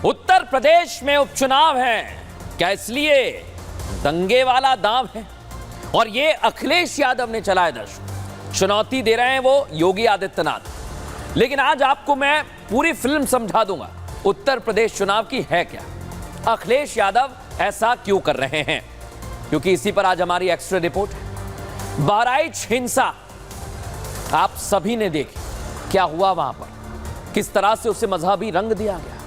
उत्तर प्रदेश में उपचुनाव है, क्या इसलिए दंगे वाला दांव है? और ये अखिलेश यादव ने चलाए दर्शक, चुनौती दे रहे हैं वो योगी आदित्यनाथ। लेकिन आज आपको मैं पूरी फिल्म समझा दूंगा उत्तर प्रदेश चुनाव की है क्या, अखिलेश यादव ऐसा क्यों कर रहे हैं, क्योंकि इसी पर आज हमारी एक्स्ट्रा रिपोर्ट है। बहराइच हिंसा आप सभी ने देखी, क्या हुआ वहां पर, किस तरह से उसे मजहबी रंग दिया गया,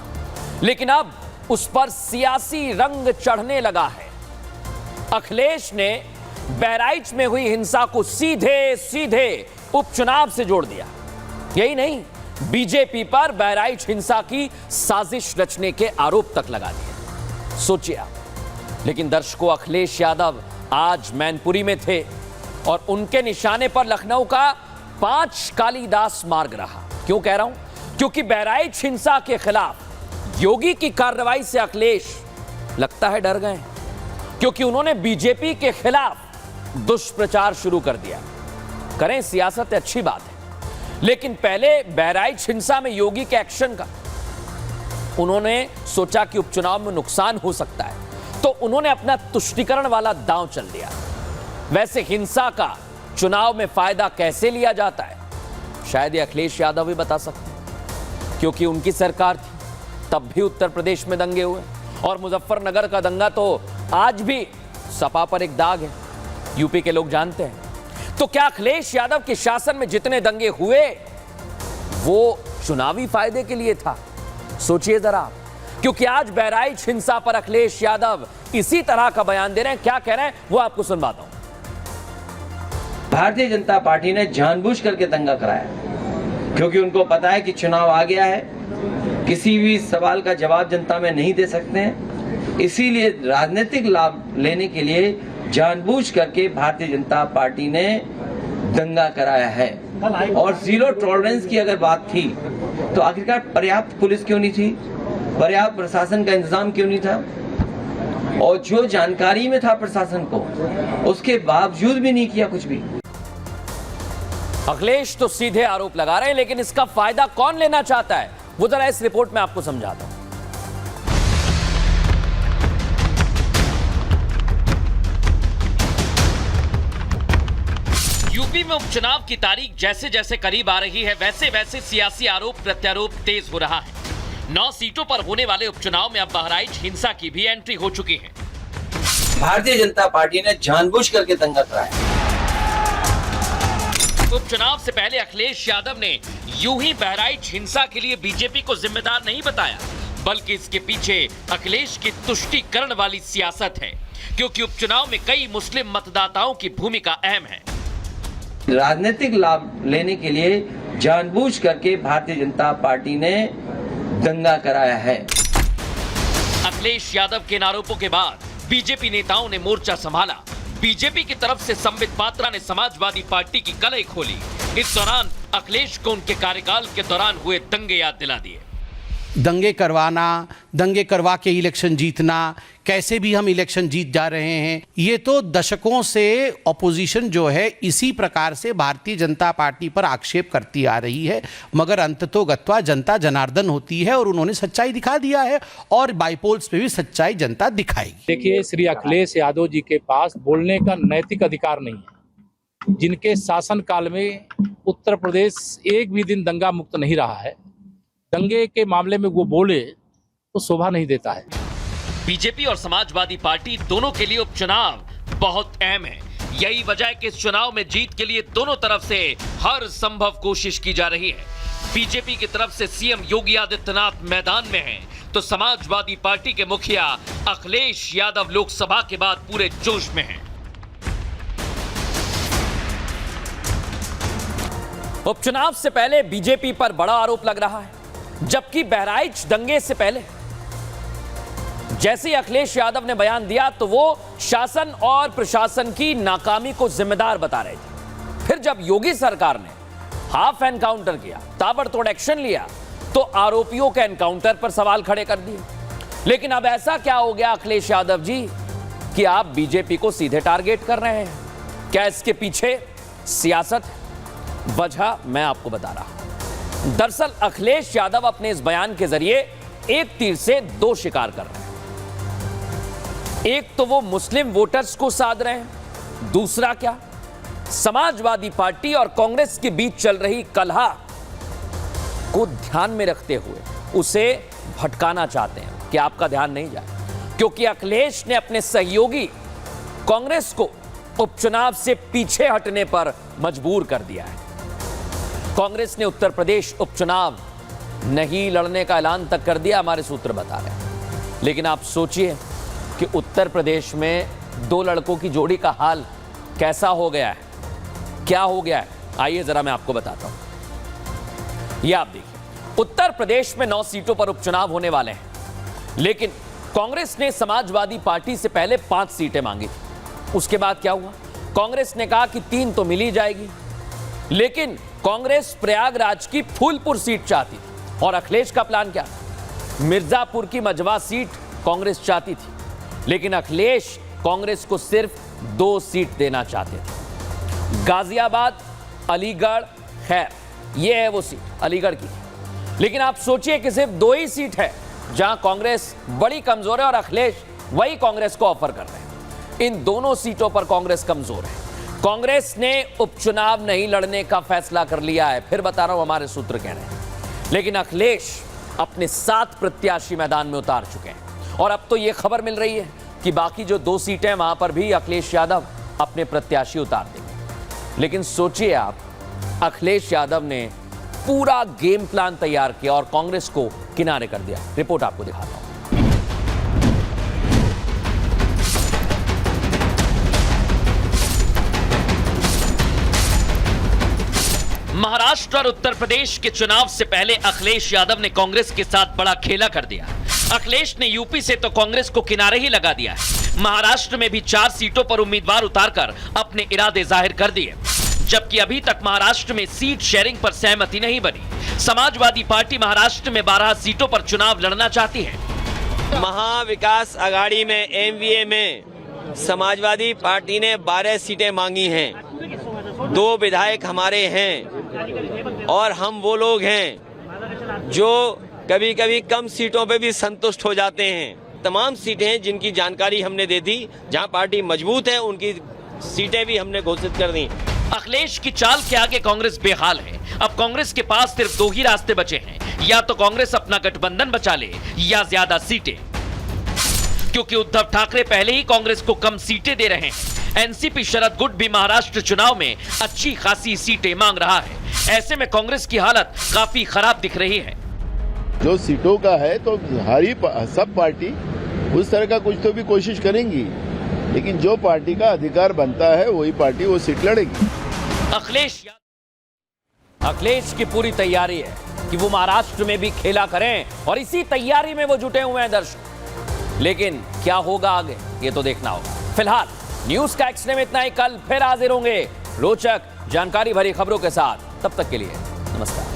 लेकिन अब उस पर सियासी रंग चढ़ने लगा है। अखिलेश ने बहराइच में हुई हिंसा को सीधे सीधे उपचुनाव से जोड़ दिया। यही नहीं, बीजेपी पर बहराइच हिंसा की साजिश रचने के आरोप तक लगा दिए। सोचिए आप। लेकिन दर्शकों, अखिलेश यादव आज मैनपुरी में थे और उनके निशाने पर लखनऊ का 5 कालिदास मार्ग रहा। क्यों कह रहा हूं? क्योंकि बहराइच हिंसा के खिलाफ योगी की कार्रवाई से अखिलेश लगता है डर गए, क्योंकि उन्होंने बीजेपी के खिलाफ दुष्प्रचार शुरू कर दिया। करें सियासत, अच्छी बात है, लेकिन पहले बहराइच हिंसा में योगी के एक्शन का उन्होंने सोचा कि उपचुनाव में नुकसान हो सकता है, तो उन्होंने अपना तुष्टीकरण वाला दांव चल दिया। वैसे हिंसा का चुनाव में फायदा कैसे लिया जाता है, शायद ये अखिलेश यादव भी बता सकते हैं, क्योंकि उनकी सरकार थी तब भी उत्तर प्रदेश में दंगे हुए, और मुजफ्फरनगर का दंगा तो आज भी सपा पर एक दाग है, यूपी के लोग जानते हैं। तो क्या अखिलेश यादव के शासन में जितने दंगे हुए वो चुनावी फायदे के लिए था? सोचिए जरा, क्योंकि आज बहराइच हिंसा पर अखिलेश यादव इसी तरह का बयान दे रहे हैं। क्या कह रहे हैं वो आपको सुनवाता हूं। भारतीय जनता पार्टी ने जानबूझ करके दंगा कराया, क्योंकि उनको पता है कि चुनाव आ गया है, किसी भी सवाल का जवाब जनता में नहीं दे सकते हैं। इसीलिए राजनीतिक लाभ लेने के लिए जानबूझ करके भारतीय जनता पार्टी ने दंगा कराया है। और जीरो टॉलरेंस की अगर बात थी तो आखिरकार पर्याप्त पुलिस क्यों नहीं थी, पर्याप्त प्रशासन का इंतजाम क्यों नहीं था, और जो जानकारी में था प्रशासन को उसके बावजूद भी नहीं किया कुछ भी। अखिलेश तो सीधे आरोप लगा रहे हैं, लेकिन इसका फायदा कौन लेना चाहता है वो जरा इस रिपोर्ट में आपको समझाता हूं। यूपी में उपचुनाव की तारीख जैसे जैसे करीब आ रही है, वैसे वैसे सियासी आरोप प्रत्यारोप तेज हो रहा है। 9 सीटों पर होने वाले उपचुनाव में अब बहराइच हिंसा की भी एंट्री हो चुकी है। भारतीय जनता पार्टी ने जानबूझ करके दंगा कराया। उपचुनाव से पहले अखिलेश यादव ने यूं ही बहराइच हिंसा के लिए बीजेपी को जिम्मेदार नहीं बताया, बल्कि इसके पीछे अखिलेश की तुष्टीकरण वाली सियासत है, क्योंकि उपचुनाव में कई मुस्लिम मतदाताओं की भूमिका अहम है। राजनीतिक लाभ लेने के लिए जानबूझ करके भारतीय जनता पार्टी ने दंगा कराया है। अखिलेश यादव के इन आरोपों के बाद बीजेपी नेताओं ने मोर्चा संभाला। बीजेपी की तरफ से संबित पात्रा ने समाजवादी पार्टी की कलई खोली। इस दौरान अखिलेश को उनके कार्यकाल के दौरान हुए दंगे याद दिला दिए। दंगे करवाना, दंगे करवा के इलेक्शन जीतना, कैसे भी हम इलेक्शन जीत जा रहे हैं, ये तो दशकों से ऑपोजिशन जो है इसी प्रकार से भारतीय जनता पार्टी पर आक्षेप करती आ रही है, मगर अंततोगत्वा जनता जनार्दन होती है और उन्होंने सच्चाई दिखा दिया है और बाईपोल्स पे भी सच्चाई जनता दिखाएगी। देखिए, श्री अखिलेश यादव जी के पास बोलने का नैतिक अधिकार नहीं है। जिनके शासनकाल में उत्तर प्रदेश एक भी दिन दंगा मुक्त नहीं रहा है, दंगे के मामले में वो बोले तो शोभा नहीं देता है। बीजेपी और समाजवादी पार्टी दोनों के लिए उपचुनाव बहुत अहम है। यही वजह है कि इस चुनाव में जीत के लिए दोनों तरफ से हर संभव कोशिश की जा रही है। बीजेपी की तरफ से सीएम योगी आदित्यनाथ मैदान में हैं, तो समाजवादी पार्टी के मुखिया अखिलेश यादव लोकसभा के बाद पूरे जोश में हैं। उपचुनाव से पहले बीजेपी पर बड़ा आरोप लग रहा है, जबकि बहराइच दंगे से पहले जैसे ही अखिलेश यादव ने बयान दिया तो वो शासन और प्रशासन की नाकामी को जिम्मेदार बता रहे थे। फिर जब योगी सरकार ने हाफ एनकाउंटर किया, ताबड़तोड़ एक्शन लिया, तो आरोपियों के एनकाउंटर पर सवाल खड़े कर दिए। लेकिन अब ऐसा क्या हो गया अखिलेश यादव जी कि आप बीजेपी को सीधे टारगेट कर रहे हैं? क्या इसके पीछे सियासत है? वजह मैं आपको बता रहा हूं। दरअसल अखिलेश यादव अपने इस बयान के जरिए एक तीर से दो शिकार कर रहे हैं। एक तो वो मुस्लिम वोटर्स को साध रहे हैं, दूसरा क्या, समाजवादी पार्टी और कांग्रेस के बीच चल रही कलह को ध्यान में रखते हुए उसे भटकाना चाहते हैं कि आपका ध्यान नहीं जाए, क्योंकि अखिलेश ने अपने सहयोगी कांग्रेस को उपचुनाव से पीछे हटने पर मजबूर कर दिया है। कांग्रेस ने उत्तर प्रदेश उपचुनाव नहीं लड़ने का ऐलान तक कर दिया, हमारे सूत्र बता रहे हैं। लेकिन आप सोचिए कि उत्तर प्रदेश में दो लड़कों की जोड़ी का हाल कैसा हो गया है, क्या हो गया है, आइए जरा मैं आपको बताता हूं। ये आप देखिए, उत्तर प्रदेश में 9 सीटों पर उपचुनाव होने वाले हैं, लेकिन कांग्रेस ने समाजवादी पार्टी से पहले 5 सीटें मांगी थी। उसके बाद क्या हुआ, कांग्रेस ने कहा कि 3 तो मिल ही जाएगी, लेकिन कांग्रेस प्रयागराज की फूलपुर सीट चाहती थी और अखिलेश का प्लान क्या था, मिर्जापुर की मझवा सीट कांग्रेस चाहती थी, लेकिन अखिलेश कांग्रेस को सिर्फ 2 सीट देना चाहते थे, गाजियाबाद, अलीगढ़, खैर ये है वो सीट अलीगढ़ की। लेकिन आप सोचिए कि सिर्फ 2 ही सीट है जहां कांग्रेस बड़ी कमजोर है और अखिलेश वही कांग्रेस को ऑफर कर रहे हैं। इन दोनों सीटों पर कांग्रेस कमजोर है। कांग्रेस ने उपचुनाव नहीं लड़ने का फैसला कर लिया है, फिर बता रहा हूं, हमारे सूत्र कह रहे हैं। लेकिन अखिलेश अपने 7 प्रत्याशी मैदान में उतार चुके हैं और अब तो यह खबर मिल रही है कि बाकी जो 2 सीटें हैं वहां पर भी अखिलेश यादव अपने प्रत्याशी उतार देंगे। लेकिन सोचिए आप, अखिलेश यादव ने पूरा गेम प्लान तैयार किया और कांग्रेस को किनारे कर दिया। रिपोर्ट आपको दिखाता हूं। महाराष्ट्र और उत्तर प्रदेश के चुनाव से पहले अखिलेश यादव ने कांग्रेस के साथ बड़ा खेला कर दिया। अखिलेश ने यूपी से तो कांग्रेस को किनारे ही लगा दिया है। महाराष्ट्र में भी 4 सीटों पर उम्मीदवार उतारकर अपने इरादे जाहिर कर दिए, जबकि अभी तक महाराष्ट्र में सीट शेयरिंग पर सहमति नहीं बनी। समाजवादी पार्टी महाराष्ट्र में 12 सीटों पर चुनाव लड़ना चाहती है। महाविकास आघाड़ी में एमवीए में समाजवादी पार्टी ने 12 सीटें मांगी हैं। 2 विधायक हमारे हैं और हम वो लोग हैं जो कभी कभी कम सीटों पे भी संतुष्ट हो जाते हैं। तमाम सीटें जिनकी जानकारी हमने दे दी, जहां पार्टी मजबूत है उनकी सीटें भी हमने घोषित कर दी। अखिलेश की चाल के आगे कांग्रेस बेहाल है। अब कांग्रेस के पास सिर्फ 2 ही रास्ते बचे हैं, या तो कांग्रेस अपना गठबंधन बचा ले या ज्यादा सीटें, क्योंकि उद्धव ठाकरे पहले ही कांग्रेस को कम सीटें दे रहे हैं। एनसीपी शरद गुट भी महाराष्ट्र चुनाव में अच्छी खासी सीटें मांग रहा है। ऐसे में कांग्रेस की हालत काफी खराब दिख रही है। जो सीटों का है तो सब पार्टी उस तरह का कुछ तो भी कोशिश करेंगी, लेकिन जो पार्टी का अधिकार बनता है वही पार्टी वो सीट लड़ेगी। अखिलेश की पूरी तैयारी है कि वो महाराष्ट्र में भी खेला करें और इसी तैयारी में वो जुटे हुए हैं दर्शक। लेकिन क्या होगा आगे, ये तो देखना होगा। फिलहाल न्यूज का एक्सरे में इतना ही। कल फिर हाजिर होंगे रोचक जानकारी भरी खबरों के साथ। तब तक के लिए नमस्कार।